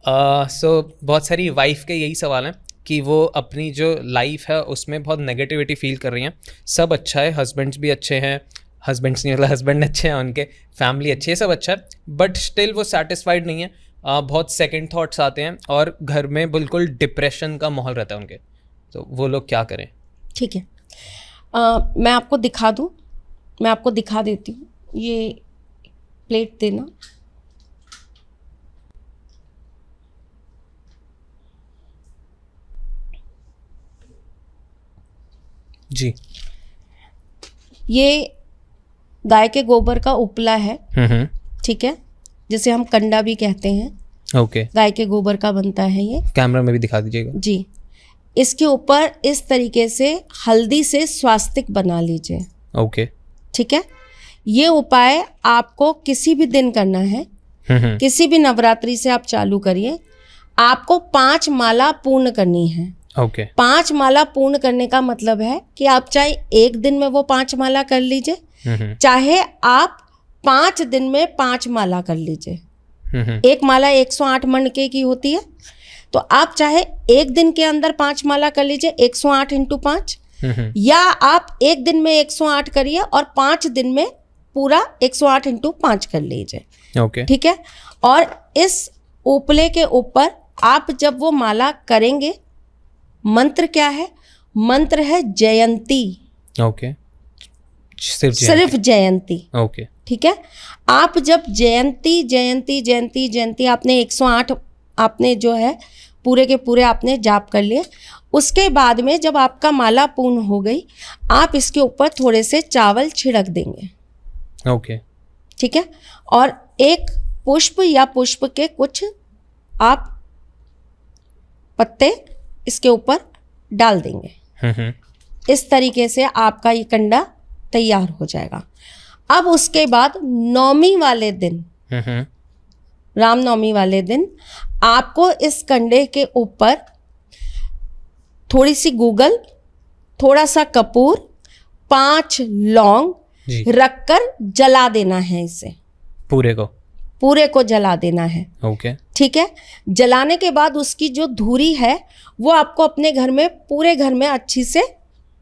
बहुत सारी वाइफ के यही सवाल हैं कि वो अपनी जो लाइफ है उसमें बहुत नेगेटिविटी फील कर रही हैं। सब अच्छा है, हस्बैंड्स भी अच्छे हैं, हस्बैंड्स नहीं मतलब हस्बैंड अच्छे हैं उनके, फैमिली अच्छी है, सब अच्छा है, बट स्टिल वो सेटिस्फाइड नहीं है। बहुत सेकंड थॉट्स आते हैं और घर में बिल्कुल डिप्रेशन का माहौल रहता है उनके। तो वो लोग क्या करें? ठीक है, मैं आपको दिखा दूँ, मैं आपको दिखा देती हूँ। ये प्लेट देना। जी। ये गाय के गोबर का उपला है, ठीक है, जिसे हम कंडा भी कहते हैं। ओके। गाय के गोबर का बनता है ये। कैमरा में भी दिखा दीजिएगा जी। इसके ऊपर इस तरीके से हल्दी से स्वास्तिक बना लीजिए। ओके। ठीक है, ये उपाय आपको किसी भी दिन करना है, किसी भी नवरात्रि से आप चालू करिए। आपको 5 माला पूर्ण करनी है। ओके। 5 माला पूर्ण करने का मतलब है कि आप चाहे एक दिन में वो 5 माला कर लीजिए, चाहे आप 5 दिन में 5 माला कर लीजिए। एक माला 108 मणके की होती है, तो आप चाहे एक दिन के अंदर 5 माला कर लीजिए, 108 × 5, या आप एक दिन में 108 करिए और 5 दिन में पूरा 108 × 5 कर लीजिए। ओके। ठीक है, और इस उपले के ऊपर आप जब वो माला करेंगे, मंत्र क्या है? मंत्र है जयंती। ओके। सिर्फ जयंती। ओके। ठीक है, आप जब जयंती जयंती जयंती जयंती आपने 108 आपने जो है पूरे के पूरे आपने जाप कर लिए, उसके बाद में जब आपका माला पूर्ण हो गई, आप इसके ऊपर थोड़े से चावल छिड़क देंगे। ओके। ठीक है, और एक पुष्प या पुष्प के कुछ आप पत्ते इसके ऊपर डाल देंगे। इस तरीके से आपका ये कंडा तैयार हो जाएगा। अब उसके बाद नवमी वाले दिन, रामनवमी वाले दिन, आपको इस कंडे के ऊपर थोड़ी सी गूगल, थोड़ा सा कपूर, 5 लौंग रखकर जला देना है। इसे पूरे को जला देना है। ओके। ठीक है, जलाने के बाद उसकी जो धूरी है वो आपको अपने घर में, पूरे घर में अच्छी से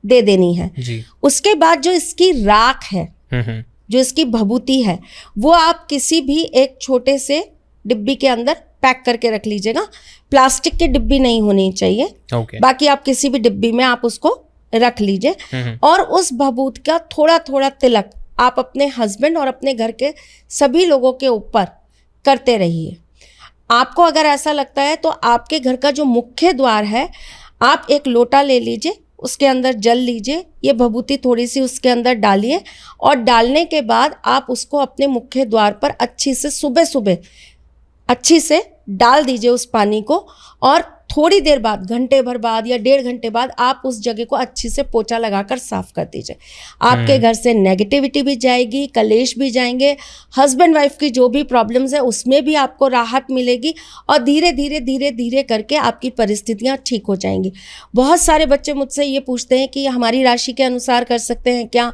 दे देनी है जी। उसके बाद जो इसकी राख है, जो इसकी भभूति है, वो आप किसी भी एक छोटे से डिब्बी के अंदर पैक करके रख लीजिएगा। प्लास्टिक की डिब्बी नहीं होनी चाहिए। बाकी आप किसी भी डिब्बी में आप उसको रख लीजिए, और उस भभूत का थोड़ा थोड़ा तिलक आप अपने हस्बैंड और अपने घर के सभी लोगों के ऊपर करते रहिए। आपको अगर ऐसा लगता है तो आपके घर का जो मुख्य द्वार है, आप एक लोटा ले लीजिए, उसके अंदर जल लीजिए, ये भभूति थोड़ी सी उसके अंदर डालिए, और डालने के बाद आप उसको अपने मुख्य द्वार पर अच्छी से सुबह सुबह अच्छी से डाल दीजिए उस पानी को, और थोड़ी देर बाद, घंटे भर बाद या 1.5 घंटे बाद, आप उस जगह को अच्छी से पोछा लगाकर साफ कर दीजिए। आपके घर से नेगेटिविटी भी जाएगी, कलेश भी जाएंगे, हस्बैंड वाइफ की जो भी प्रॉब्लम्स है उसमें भी आपको राहत मिलेगी, और धीरे धीरे धीरे धीरे करके आपकी परिस्थितियां ठीक हो जाएंगी। बहुत सारे बच्चे मुझसे ये पूछते हैं कि हमारी राशि के अनुसार कर सकते हैं क्या,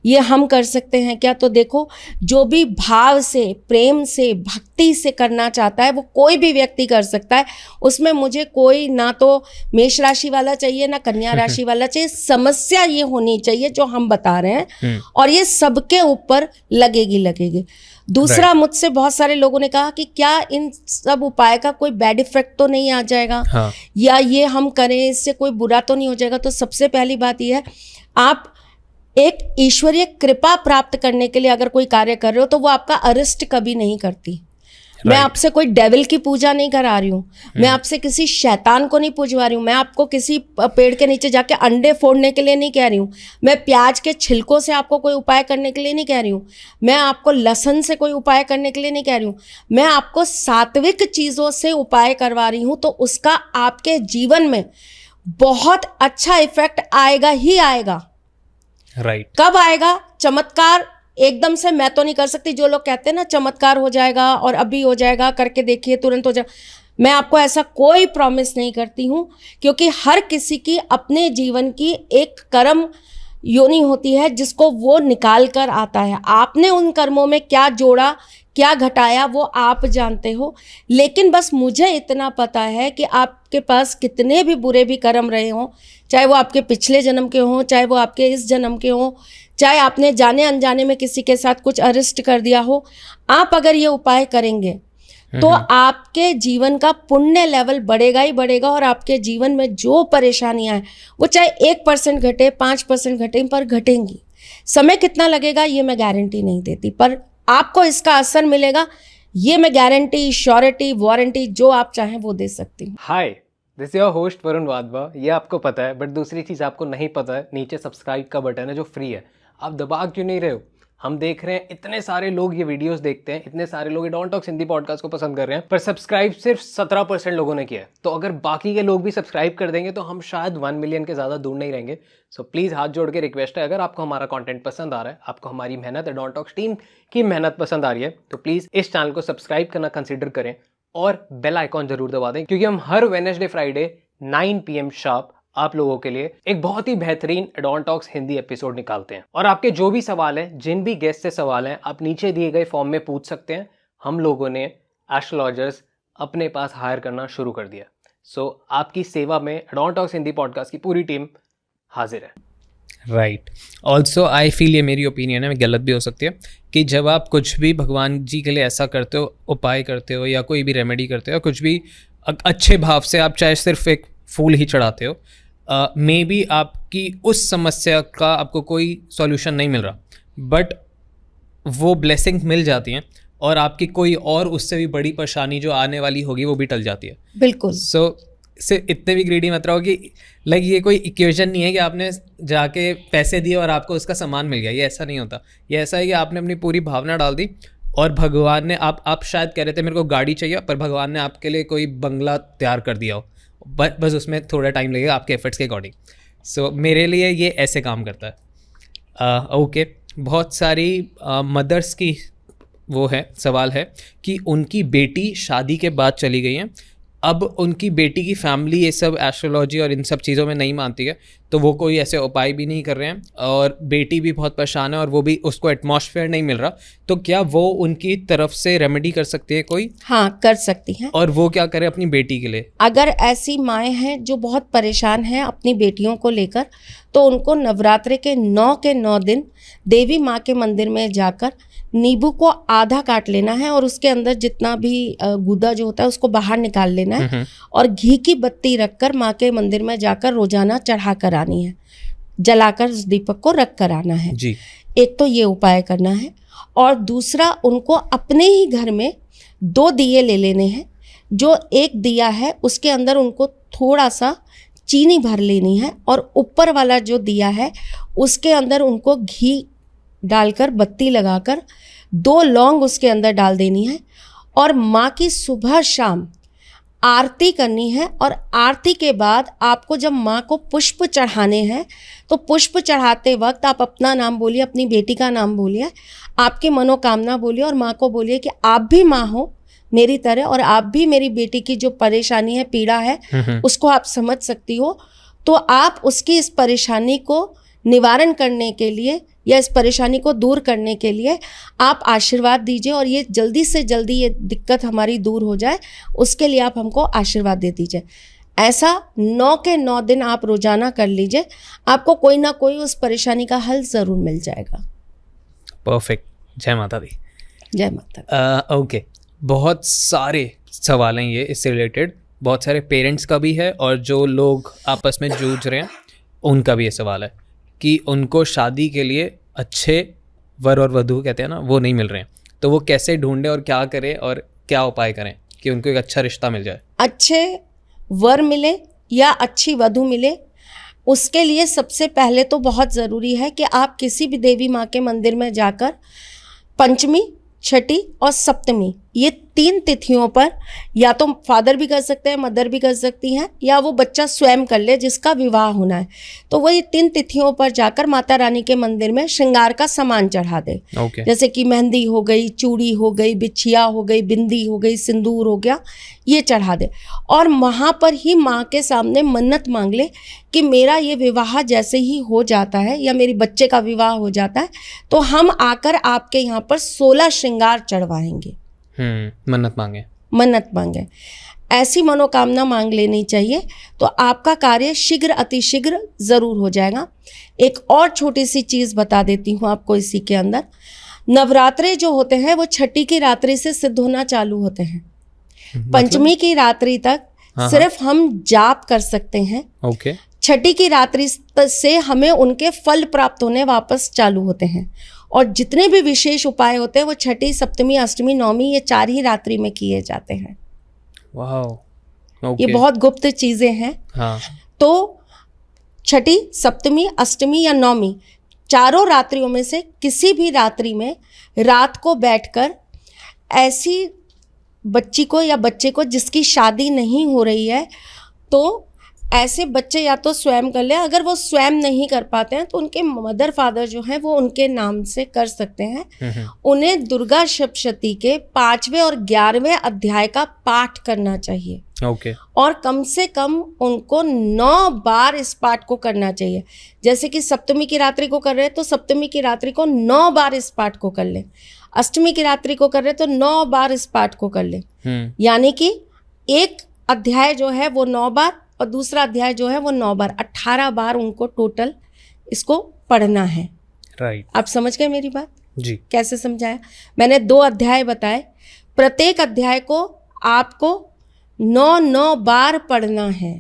ये हम कर सकते हैं क्या? तो देखो, जो भी भाव से, प्रेम से, भक्ति से करना चाहता है वो कोई भी व्यक्ति कर सकता है। उसमें मुझे कोई ना तो मेष राशि वाला चाहिए ना कन्या राशि वाला चाहिए। समस्या ये होनी चाहिए जो हम बता रहे हैं, और ये सबके ऊपर लगेगी। दूसरा, मुझसे बहुत सारे लोगों ने कहा कि क्या इन सब उपाय का कोई बैड इफेक्ट तो नहीं आ जाएगा, या ये हम करें इससे कोई बुरा तो नहीं हो जाएगा? तो सबसे पहली बात यह है, आप एक ईश्वरीय कृपा प्राप्त करने के लिए अगर कोई कार्य कर रहे हो तो वो आपका अरिष्ट कभी नहीं करती। मैं आपसे कोई डेविल की पूजा नहीं करा रही हूँ, मैं आपसे किसी शैतान को नहीं पूजवा रही हूँ, मैं आपको किसी पेड़ के नीचे जाके अंडे फोड़ने के लिए नहीं कह रही हूँ, मैं प्याज के छिलकों से आपको कोई उपाय करने के लिए नहीं कह रही हूँ, मैं आपको लहसुन से कोई उपाय करने के लिए नहीं कह रही हूँ, मैं आपको सात्विक चीज़ों से उपाय करवा रही हूँ। तो उसका आपके जीवन में बहुत अच्छा इफेक्ट आएगा ही आएगा। कब आएगा? चमत्कार एकदम से मैं तो नहीं कर सकती। जो लोग कहते हैं ना चमत्कार हो जाएगा और अभी हो जाएगा, करके देखिए तुरंत हो जाएगा, मैं आपको ऐसा कोई प्रॉमिस नहीं करती हूँ, क्योंकि हर किसी की अपने जीवन की एक कर्म योनि होती है जिसको वो निकाल कर आता है। आपने उन कर्मों में क्या जोड़ा, क्या घटाया, वो आप जानते हो। लेकिन बस मुझे इतना पता है कि आपके पास कितने भी बुरे भी कर्म रहे हों, चाहे वो आपके पिछले जन्म के हों, चाहे वो आपके इस जन्म के हों, चाहे आपने जाने अनजाने में किसी के साथ कुछ अरिष्ट कर दिया हो, आप अगर ये उपाय करेंगे तो आपके जीवन का पुण्य लेवल बढ़ेगा ही बढ़ेगा। और आपके जीवन में जो परेशानियां हैं वो चाहे 1% घटे, 5% घटे, पर घटेंगी। समय कितना लगेगा ये मैं गारंटी नहीं देती, पर आपको इसका असर मिलेगा, ये मैं गारंटी, श्योरिटी, वारंटी जो आप चाहें वो दे सकती हूँ। Hi, this your host Varun Wadhwa. ये आपको पता है, बट दूसरी चीज़ आपको नहीं पता है, नीचे सब्सक्राइब का बटन है जो फ्री है, आप दबा क्यों नहीं रहे हो? हम देख रहे हैं इतने सारे लोग ये वीडियोस देखते हैं, इतने सारे लोग ये डोंट टॉक्स हिंदी पॉडकास्ट को पसंद कर रहे हैं, पर सब्सक्राइब सिर्फ 17% लोगों ने किया है। तो अगर बाकी के लोग भी सब्सक्राइब कर देंगे तो हम शायद 1 मिलियन के ज़्यादा दूर नहीं रहेंगे। सो प्लीज़ हाथ जोड़ के रिक्वेस्ट है, अगर आपको हमारा कंटेंट पसंद आ रहा है, आपको हमारी मेहनत, डोंट टॉक्स टीम की मेहनत पसंद आ रही है, तो प्लीज़ इस चैनल को सब्सक्राइब करना कंसिडर करें और बेल आइकॉन जरूर दबा दें, क्योंकि हम हर वेडनेसडे फ्राइडे 9 PM शार्प आप लोगों के लिए एक बहुत ही बेहतरीन डोंट टॉक्स हिंदी एपिसोड निकालते हैं। और आपके जो भी सवाल हैं, जिन भी गेस्ट से सवाल हैं, आप नीचे दिए गए फॉर्म में पूछ सकते हैं। हम लोगों ने एस्ट्रोलॉजर्स अपने पास हायर करना शुरू कर दिया। सो आपकी सेवा में डोंट टॉक्स हिंदी पॉडकास्ट की पूरी टीम हाजिर है। राइट। ऑल्सो आई फील, ये मेरी ओपिनियन है, गलत भी हो सकती है, कि जब आप कुछ भी भगवान जी के लिए ऐसा करते हो, उपाय करते हो या कोई भी रेमेडी करते हो, कुछ भी अच्छे भाव से, आप चाहे सिर्फ एक फूल ही चढ़ाते हो, मे बी आपकी उस समस्या का आपको कोई सॉल्यूशन नहीं मिल रहा, बट वो ब्लेसिंग मिल जाती हैं और आपकी कोई और उससे भी बड़ी परेशानी जो आने वाली होगी वो भी टल जाती है। बिल्कुल। सो सिर्फ इतने भी ग्रीडी मत रहो कि लाइक ये कोई इक्वेशन नहीं है कि आपने जाके पैसे दिए और आपको उसका सामान मिल गया। ये ऐसा नहीं होता। ये ऐसा है कि आपने अपनी पूरी भावना डाल दी और भगवान ने, आप शायद कह रहे थे मेरे को गाड़ी चाहिए, पर भगवान ने आपके लिए कोई बंगला तैयार कर दिया हो, बस उसमें थोड़ा टाइम लगेगा आपके एफर्ट्स के अकॉर्डिंग। सो मेरे लिए ये ऐसे काम करता है। ओके, बहुत सारी मदर्स की वो है, सवाल है कि उनकी बेटी शादी के बाद चली गई है, अब उनकी बेटी की फैमिली ये सब एस्ट्रोलॉजी और इन सब चीज़ों में नहीं मानती है, तो वो कोई ऐसे उपाय भी नहीं कर रहे हैं और बेटी भी बहुत परेशान है और वो भी, उसको एटमॉस्फेयर नहीं मिल रहा, तो क्या वो उनकी तरफ से रेमेडी कर सकती है कोई? हाँ, कर सकती हैं। और वो क्या करे अपनी बेटी के लिए? अगर ऐसी माएँ हैं जो बहुत परेशान हैं अपनी बेटियों को लेकर, तो उनको नवरात्रि के 9 दिन देवी माँ के मंदिर में जाकर नींबू को आधा काट लेना है और उसके अंदर जितना भी गूदा जो होता है उसको बाहर निकाल लेना है और घी की बत्ती रखकर माँ के मंदिर में जाकर रोजाना चढ़ा कर आनी है, जलाकर उस दीपक को रख कर आना है जी। एक तो ये उपाय करना है। और दूसरा, उनको अपने ही घर में 2 दिए ले लेने हैं। जो एक दिया है उसके अंदर उनको थोड़ा सा चीनी भर लेनी है और ऊपर वाला जो दिया है उसके अंदर उनको घी डालकर, बत्ती लगाकर 2 लौंग उसके अंदर डाल देनी है और माँ की सुबह शाम आरती करनी है। और आरती के बाद आपको जब माँ को पुष्प चढ़ाने हैं तो पुष्प चढ़ाते वक्त आप अपना नाम बोलिए, अपनी बेटी का नाम बोलिए, आपकी मनोकामना बोलिए और माँ को बोलिए कि आप भी माँ हो मेरी तरह और आप भी मेरी बेटी की जो परेशानी है, पीड़ा है, उसको आप समझ सकती हो। तो आप उसकी इस परेशानी को निवारण करने के लिए या इस परेशानी को दूर करने के लिए आप आशीर्वाद दीजिए और ये जल्दी से जल्दी ये दिक्कत हमारी दूर हो जाए, उसके लिए आप हमको आशीर्वाद दे दीजिए। ऐसा 9 दिन आप रोजाना कर लीजिए, आपको कोई ना कोई उस परेशानी का हल ज़रूर मिल जाएगा। परफेक्ट। जय माता दी। जय माता दी। ओके, बहुत सारे सवाल हैं ये इससे रिलेटेड, बहुत सारे पेरेंट्स का भी है और जो लोग आपस में जूझ रहे हैं उनका भी ये सवाल है कि उनको शादी के लिए अच्छे वर और वधू कहते हैं ना, वो नहीं मिल रहे हैं, तो वो कैसे ढूंढें और क्या करें और क्या उपाय करें कि उनको एक अच्छा रिश्ता मिल जाए? अच्छे वर मिले या अच्छी वधू मिले, उसके लिए सबसे पहले तो बहुत ज़रूरी है कि आप किसी भी देवी माँ के मंदिर में जाकर पंचमी, छठी और सप्तमी ये 3 तिथियों पर या तो फादर भी कर सकते हैं, मदर भी कर सकती हैं, या वो बच्चा स्वयं कर ले जिसका विवाह होना है। तो वो ये 3 तिथियों पर जाकर माता रानी के मंदिर में श्रृंगार का सामान चढ़ा दे। जैसे कि मेहंदी हो गई, चूड़ी हो गई, बिछिया हो गई, बिंदी हो गई, सिंदूर हो गया, ये चढ़ा दे। और वहाँ पर ही माँ के सामने मन्नत मांग ले कि मेरा ये विवाह जैसे ही हो जाता है या मेरी बच्चे का विवाह हो जाता है तो हम आकर आपके यहाँ पर 16 श्रृंगार चढ़वाएंगे। मन्नत मांगे, ऐसी मनोकामना मांग लेनी चाहिए तो आपका कार्य शीघ्र अतिशीघ्र जरूर हो जाएगा। एक और छोटी सी चीज बता देती हूँ आपको इसी के अंदर। नवरात्रे जो होते हैं वो छठी की रात्रि से सिद्ध होना चालू होते हैं। पंचमी की रात्रि तक सिर्फ हम जाप कर सकते हैं। छठी की रात्रि से हमें उनके फल प्राप्त होने वापस चालू होते हैं। और जितने भी विशेष उपाय होते हैं वो छठी, सप्तमी, अष्टमी, नवमी, ये 4 ही रात्रि में किए जाते हैं। ये बहुत गुप्त चीजें हैं। तो छठी, सप्तमी, अष्टमी या नवमी, चारों रात्रियों में से किसी भी रात्रि में रात को बैठकर ऐसी बच्ची को या बच्चे को जिसकी शादी नहीं हो रही है, तो ऐसे बच्चे या तो स्वयं कर लें, अगर वो स्वयं नहीं कर पाते हैं तो उनके मदर फादर जो हैं वो उनके नाम से कर सकते हैं। उन्हें दुर्गा सप्तशती के 5वें और 11वें अध्याय का पाठ करना चाहिए। और कम से कम उनको 9 बार इस पाठ को करना चाहिए। जैसे कि सप्तमी की रात्रि को कर रहे हैं तो सप्तमी की रात्रि को 9 बार इस पाठ को कर लें। अष्टमी की रात्रि को कर रहे हैं तो 9 बार इस पाठ को कर लें। यानी कि एक अध्याय जो है वो 9 बार और दूसरा अध्याय जो है वो 9 बार, 18 बार उनको टोटल इसको पढ़ना है। राइट, आप समझ गए मेरी बात जी? कैसे समझाया मैंने? 2 अध्याय बताए, प्रत्येक अध्याय को आपको 9 बार पढ़ना है।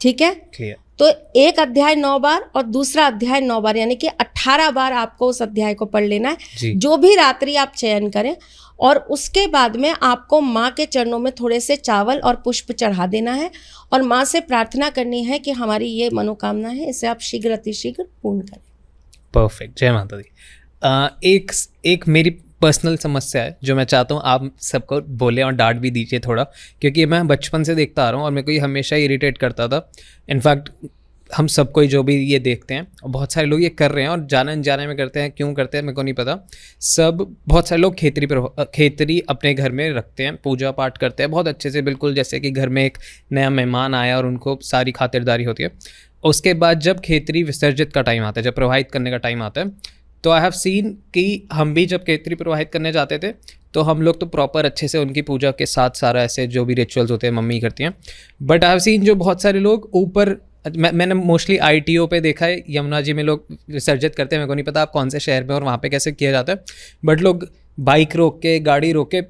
ठीक है, क्लियर। तो एक अध्याय 9 बार और दूसरा अध्याय 9 बार, यानी कि 18 बार आपको उस अध्याय को पढ़ लेना है, जो भी रात्रि आप चयन करें। और उसके बाद में आपको माँ के चरणों में थोड़े से चावल और पुष्प चढ़ा देना है और माँ से प्रार्थना करनी है कि हमारी ये मनोकामना है, इसे आप शीघ्र अतिशीघ्र पूर्ण करें। परफेक्ट, जय माता दी। एक मेरी पर्सनल समस्या है जो मैं चाहता हूँ आप सबको बोले और डांट भी दीजिए थोड़ा, क्योंकि मैं बचपन से देखता आ रहा हूँ और मेरे को ये हमेशा इरिटेट करता था। इनफैक्ट हम सबको जो भी ये देखते हैं, बहुत सारे लोग ये कर रहे हैं और जाने अनजाने में करते हैं। क्यों करते हैं मेरे को नहीं पता। बहुत सारे लोग खेतरी अपने घर में रखते हैं, पूजा पाठ करते हैं बहुत अच्छे से, बिल्कुल जैसे कि घर में एक नया मेहमान आया और उनको सारी खातिरदारी होती है। उसके बाद जब खेतरी विसर्जित का टाइम आता है, जब प्रवाहित करने का टाइम आता है, तो आई हैव सीन कि हम भी जब खेतरी प्रवाहित करने जाते थे तो हम लोग तो प्रॉपर अच्छे से उनकी पूजा के साथ सारा ऐसे जो भी रिचुअल्स होते हैं मम्मी करती हैं। बट आई हैव सीन जो बहुत सारे लोग ऊपर, मैंने मोस्टली ITO पे देखा है, यमुना जी में लोग विसर्जित करते हैं। मेरे को नहीं पता आप कौन से शहर में और वहाँ पे कैसे किया जाता है, बट लोग बाइक रोक के, गाड़ी रोक के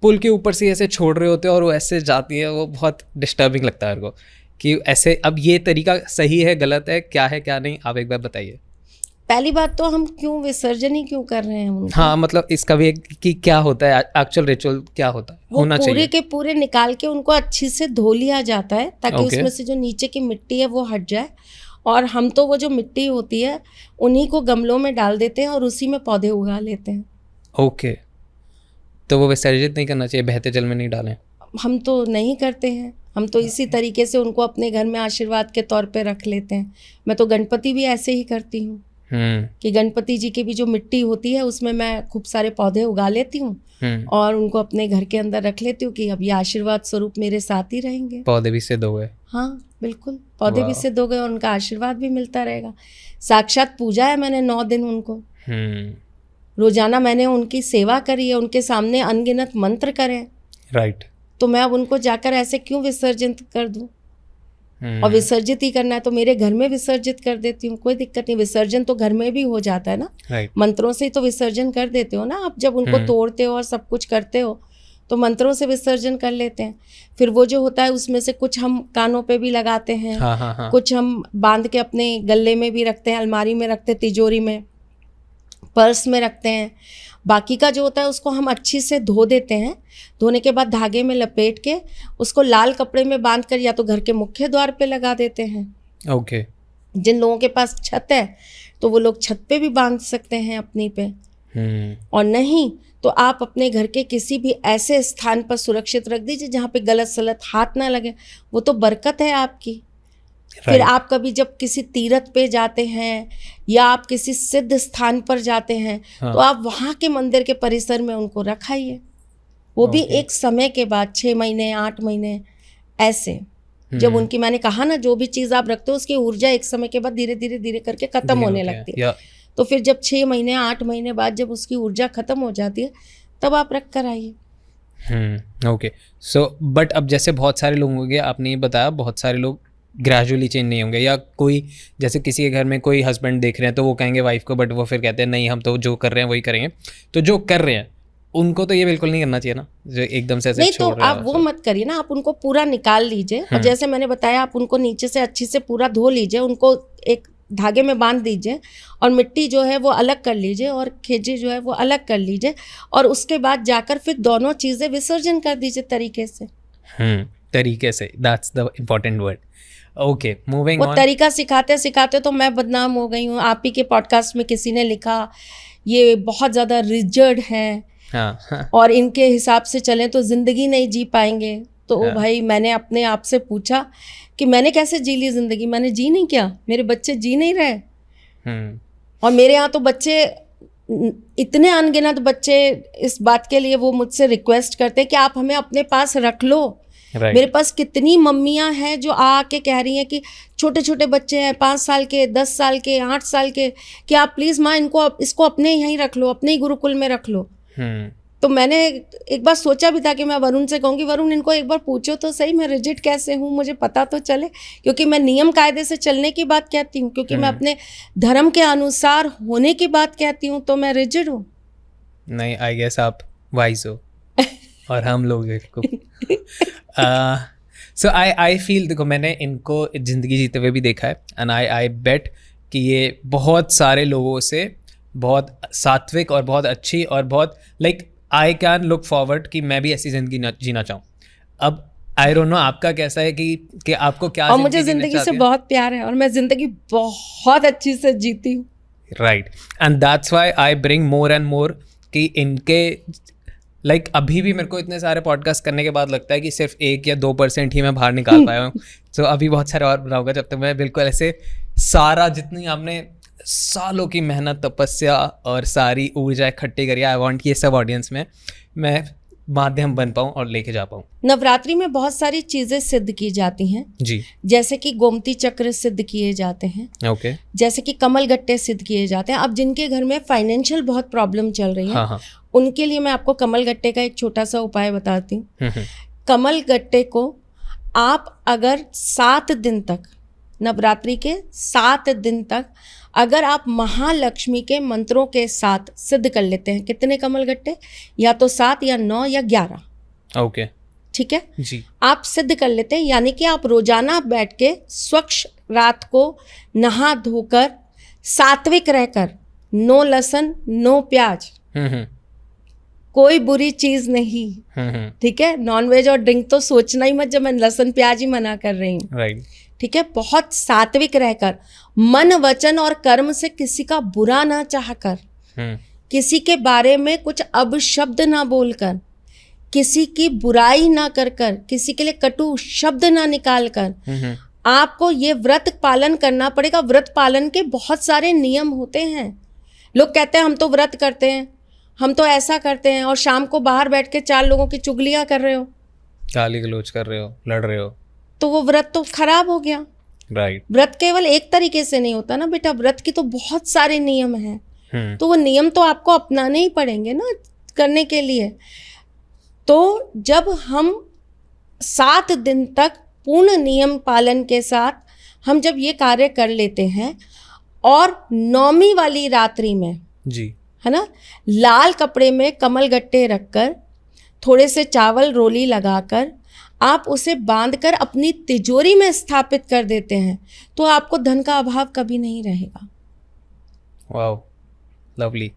पुल के ऊपर से ऐसे छोड़ रहे होते हैं और वो ऐसे जाती है। वो बहुत डिस्टर्बिंग लगता है मेरे को कि ऐसे। अब ये तरीका सही है, गलत है, क्या है क्या नहीं, आप एक बार बताइए। पहली बात तो हम क्यों विसर्जन ही क्यों कर रहे हैं उनको? हाँ, मतलब इसका भी कि क्या होता है एक्चुअल रिचुअल, क्या होता है, होना चाहिए। पूरे के पूरे निकाल के उनको अच्छी से धो लिया जाता है ताकि उसमें से जो नीचे की मिट्टी है वो हट जाए। और हम तो वो जो मिट्टी होती है उन्हीं को गमलों में डाल देते हैं और उसी में पौधे उगा लेते हैं। ओके, तो वो विसर्जित नहीं करना चाहिए, बहते जल में नहीं डालें? हम तो नहीं करते हैं, हम तो इसी तरीके से उनको अपने घर में आशीर्वाद के तौर पे रख लेते हैं। मैं तो गणपति भी ऐसे ही करती हूँ कि गणपति जी की भी जो मिट्टी होती है उसमें मैं खूब सारे पौधे उगा लेती हूँ और उनको अपने घर के अंदर रख लेती हूँ कि अब ये आशीर्वाद स्वरूप मेरे साथ ही रहेंगे। पौधे भी सिद्ध हो गए? हाँ बिल्कुल, पौधे भी सिद्ध हो गए और उनका आशीर्वाद भी मिलता रहेगा। साक्षात पूजा है मैंने 9 दिन उनको, रोजाना मैंने उनकी सेवा करी है, उनके सामने अनगिनत मंत्र करे। राइट, तो मैं अब उनको जाकर ऐसे क्यों विसर्जित कर दूं? और विसर्जित ही करना है तो मेरे घर में विसर्जित कर देती हूँ, कोई दिक्कत नहीं। विसर्जन तो घर में भी हो जाता है ना, मंत्रों से ही तो विसर्जन कर देते हो ना आप। जब उनको तोड़ते हो और सब कुछ करते हो तो मंत्रों से विसर्जन कर लेते हैं। फिर वो जो होता है उसमें से कुछ हम कानों पे भी लगाते हैं, कुछ हम बांध के अपने गले में भी रखते हैं, अलमारी में रखते हैं, तिजोरी में, पर्स में रखते हैं। बाकी का जो होता है उसको हम अच्छी से धो देते हैं। धोने के बाद धागे में लपेट के उसको लाल कपड़े में बांध कर या तो घर के मुख्य द्वार पे लगा देते हैं। ओके, जिन लोगों के पास छत है तो वो लोग छत पे भी बांध सकते हैं अपनी पे, और नहीं तो आप अपने घर के किसी भी ऐसे स्थान पर सुरक्षित रख दीजिए जहाँ पे गलत सलत हाथ ना लगे, वो तो बरकत है आपकी। फिर आप कभी जब किसी तीर्थ पे जाते हैं या आप किसी सिद्ध स्थान पर जाते हैं, तो आप वहाँ के मंदिर के परिसर में उनको रखाइए, वो भी एक समय के बाद, 6 महीने 8 महीने ऐसे। जब उनकी, मैंने कहा ना, जो भी चीज़ आप रखते हो उसकी ऊर्जा एक समय के बाद धीरे धीरे धीरे करके खत्म होने लगती है। तो फिर जब 6 महीने 8 महीने बाद जब उसकी ऊर्जा खत्म हो जाती है, तब आप रख कर आइए। ओके। सो बट अब जैसे बहुत सारे लोग होंगे, आपने ये बताया बहुत सारे लोग ग्रेजुअली चेंज नहीं होंगे, या कोई जैसे किसी के घर में कोई हस्बैंड देख रहे हैं तो वो कहेंगे वाइफ को, बट वो फिर कहते हैं नहीं हम तो जो कर रहे हैं वही करेंगे। तो जो कर रहे हैं उनको तो ये बिल्कुल नहीं करना चाहिए ना, जो एकदम से ऐसे नहीं, छोड़ तो रहे हैं। आप वो मत करिए ना, आप उनको पूरा निकाल लीजिए। और जैसे मैंने बताया, आप उनको नीचे से अच्छी से पूरा धो लीजिए, उनको एक धागे में बांध दीजिए और मिट्टी जो है वो अलग कर लीजिए और खेजी जो है वो अलग कर लीजिए, और उसके बाद जाकर फिर दोनों चीज़ें विसर्जन कर दीजिए तरीके से। तरीके से, that's the important word. Okay, moving वो ऑन। तरीका सिखाते सिखाते तो मैं बदनाम हो गई हूँ। आप ही के पॉडकास्ट में किसी ने लिखा ये बहुत ज़्यादा रिजर्ड हैं, हाँ। और इनके हिसाब से चलें तो ज़िंदगी नहीं जी पाएंगे। तो भाई मैंने अपने आप से पूछा कि मैंने कैसे जी ली ज़िंदगी? मैंने जी नहीं किया, मेरे बच्चे जी नहीं रहे। और मेरे यहाँ तो बच्चे, इतने अनगिनत बच्चे, इस बात के लिए वो मुझसे रिक्वेस्ट करते हैं कि आप हमें अपने पास रख लो। मेरे पास कितनी मम्मियाँ हैं जो आके कह रही हैं कि छोटे छोटे बच्चे हैं, 5 साल के, 10 साल के, 8 साल के, कि आप प्लीज़ माँ इसको अपने यहीं रख लो, अपने ही गुरुकुल में रख लो। तो मैंने एक बार सोचा भी था कि मैं वरुण से कहूँगी, वरुण इनको एक बार पूछो तो सही मैं रिजिड कैसे हूँ, मुझे पता तो चले, क्योंकि मैं नियम कायदे से चलने की बात कहती हूँ, क्योंकि मैं अपने धर्म के अनुसार होने की बात कहती हूँ, तो मैं रिजिड हूँ। नहीं, आई गेस आप वाइज हो और हम लोग सो आई फील, देखो मैंने इनको ज़िंदगी जीते हुए भी देखा है, एंड आई बेट कि ये बहुत सारे लोगों से बहुत सात्विक और बहुत अच्छी और बहुत like I can look forward कि मैं भी ऐसी ज़िंदगी जीना चाहूँ। अब आई डोंट नो आपका कैसा है कि आपको क्या, और मुझे ज़िंदगी से बहुत प्यार है और मैं ज़िंदगी बहुत अच्छी से जीती हूँ। Right, and that's why I bring more and more कि इनके लाइक अभी भी मेरे को इतने सारे पॉडकास्ट करने के बाद लगता है कि सिर्फ 1 या 2% ही मैं बाहर निकाल पाया हूँ। तो अभी बहुत सारे और बनाऊंगा जब तक मैं बिल्कुल ऐसे सारा, जितनी आपने सालों की मेहनत, तपस्या और सारी ऊर्जा इकट्ठी करी, आई वांट ये सब ऑडियंस में मैं माध्यम बन पाऊँ और लेके जा पाऊँ। नवरात्रि में बहुत सारी चीज़ें सिद्ध की जाती हैं जी, जैसे कि गोमती चक्र सिद्ध किए जाते हैं, ओके, जैसे कि कमल गट्टे सिद्ध किए जाते हैं। अब जिनके घर में फाइनेंशियल बहुत प्रॉब्लम चल रही है, हाँ, उनके लिए मैं आपको कमल गट्टे का एक छोटा सा उपाय बताती हूँ। कमल गट्टे को आप अगर 7 दिन तक, नवरात्रि के 7 दिन तक अगर आप महालक्ष्मी के मंत्रों के साथ सिद्ध कर लेते हैं, कितने कमल गट्टे, या तो 7 या 9 या 11, ओके, ठीक है जी, आप सिद्ध कर लेते हैं, यानी कि आप रोजाना बैठ के स्वच्छ रात को नहा धोकर सात्विक रहकर, नो लहसुन नो प्याज, कोई बुरी चीज नहीं, ठीक है, नॉनवेज और ड्रिंक तो सोचना ही मत जब मैं लहसुन प्याज ही मना कर रही हूँ, राइट, ठीक है, बहुत सात्विक रहकर, मन वचन और कर्म से किसी का बुरा ना चाहकर, किसी के बारे में कुछ अपशब्द ना बोलकर, किसी की बुराई ना कर कर, किसी के लिए कटु शब्द ना निकाल कर आपको ये व्रत पालन करना पड़ेगा। व्रत पालन के बहुत सारे नियम होते हैं। लोग कहते हैं हम तो व्रत करते हैं, हम तो ऐसा करते हैं, और शाम को बाहर बैठ के 4 लोगों की चुगलियां कर रहे हो, गाली गलौज कर रहे हो, लड़ रहे हो, तो वो व्रत तो खराब हो गया। राइट, व्रत केवल एक तरीके से नहीं होता ना बेटा, व्रत की तो बहुत सारे नियम हैं, तो वो नियम तो आपको अपनाने ही पड़ेंगे ना करने के लिए। तो जब हम 7 दिन तक पूर्ण नियम पालन के साथ हम जब ये कार्य कर लेते हैं, और 9वीं वाली रात्रि में, जी, है ना, लाल कपड़े में कमल गट्टे रखकर, थोड़े से चावल रोली लगाकर आप उसे बांधकर अपनी तिजोरी में स्थापित कर देते हैं, तो आपको धन का अभाव कभी नहीं रहेगा। वाओ, लवली,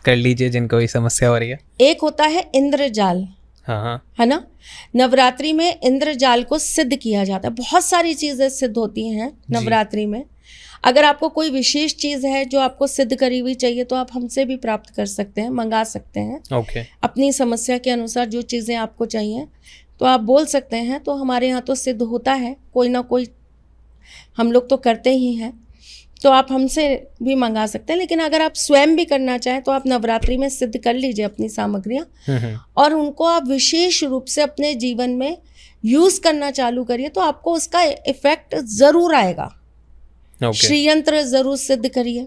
कर लीजिए जिनको ये समस्या हो रही है। एक होता है इंद्रजाल, हाँ, है ना, नवरात्रि में इंद्रजाल को सिद्ध किया जाता है। बहुत सारी चीज़ें सिद्ध होती हैं नवरात्रि में। अगर आपको कोई विशेष चीज़ है जो आपको सिद्ध करी हुई चाहिए तो आप हमसे भी प्राप्त कर सकते हैं, मंगा सकते हैं। ओके। अपनी समस्या के अनुसार जो चीज़ें आपको चाहिए तो आप बोल सकते हैं, तो हमारे यहाँ तो सिद्ध होता है, कोई ना कोई हम लोग तो करते ही हैं, तो आप हमसे भी मंगा सकते हैं। लेकिन अगर आप स्वयं भी करना चाहें तो आप नवरात्रि में सिद्ध कर लीजिए अपनी सामग्रियाँ और उनको आप विशेष रूप से अपने जीवन में यूज़ करना चालू करिए, तो आपको उसका इफेक्ट ज़रूर आएगा। ओके। श्री यंत्र ज़रूर सिद्ध करिए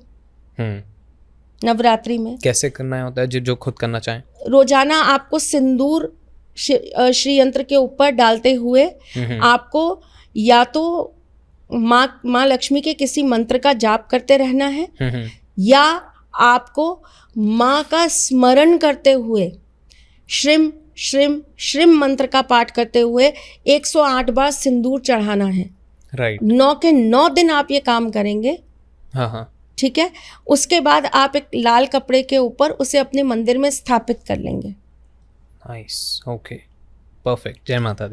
नवरात्रि में। कैसे करना होता है जो खुद करना चाहें? रोजाना आपको सिंदूर श्री यंत्र के ऊपर डालते हुए आपको या तो माँ लक्ष्मी के किसी मंत्र का जाप करते रहना है, या आपको माँ का स्मरण करते हुए श्रीम श्रीम श्रीम मंत्र का पाठ करते हुए 108 बार सिंदूर चढ़ाना है। राइट। 9 के 9 दिन आप ये काम करेंगे। हाँ। ठीक है। उसके बाद आप एक लाल कपड़े के ऊपर उसे अपने मंदिर में स्थापित कर लेंगे। नाइस। Okay, perfect. जय माता दी।